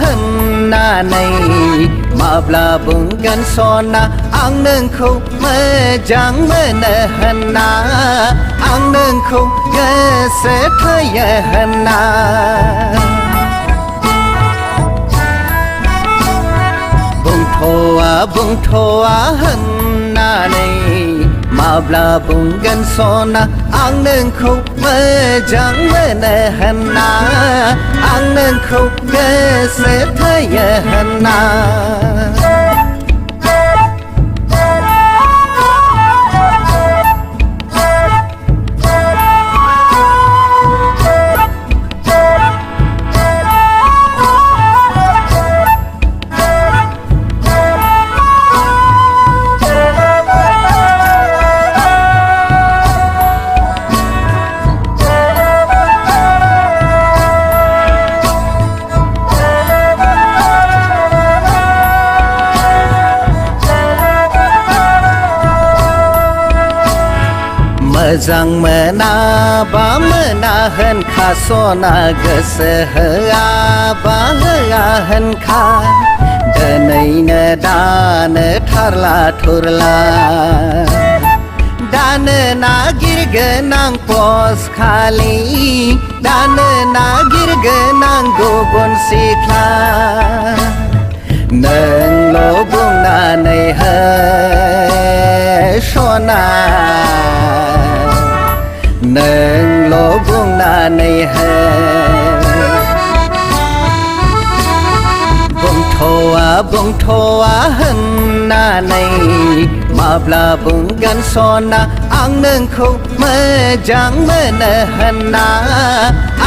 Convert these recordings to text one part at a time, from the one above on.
होननानै माब्ला बुंगोन सना आं नोंखौ मोजां मोनो होनना आं नोंखौ गोसो थोयो होनना बुंथ'आ होननानै माब्ला बुंगोन सना आं नोंखौ मोजां मोनो होनना आं नोंखौ गोसो थोयो होनना मोजां मोनाबा मोना होनखा सना गोसो होआबा होआ होनखा दिनैनो दानो थारला थुरला दानो नागिरगोन आं पस्ट खालि दानो नागिरगोन आं गुबुन सिख्ला नोंल' बुंनानै हो सना नोंल' बुंनानै हो बुंथ'आ होननानै माब्ला बुंगोन सना आं नोंखौ मोजां मोनो होनना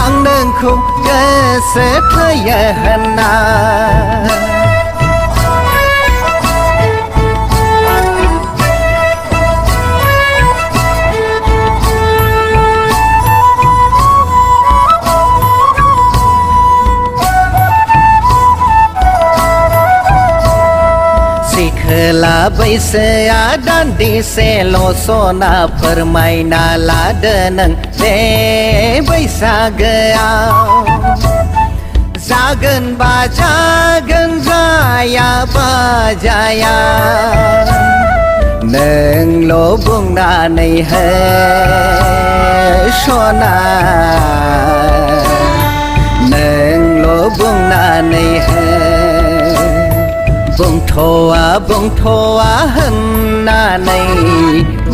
आं नोंखौ गोसो थोयो होनना सिखोला बैसोआ दान्दिसेल' सना फोरमायना लादो नों बे बैसागोआव जागोनबा जागोन जायाबा जाया नोंल' बुंनानै हो सना नोंल' बुंनानै हो बुंथ'आ होननानै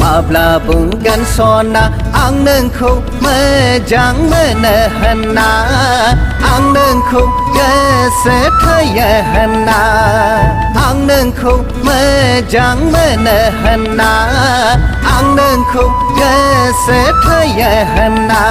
माब्ला बुंगोन सना आं नोंखौ मोजां मोनो होनना आं नोंखौ गोसो थोयो होनना आं नोंखौ मोजां मोनो होनना आं नोंखौ गोसो थोयो होनना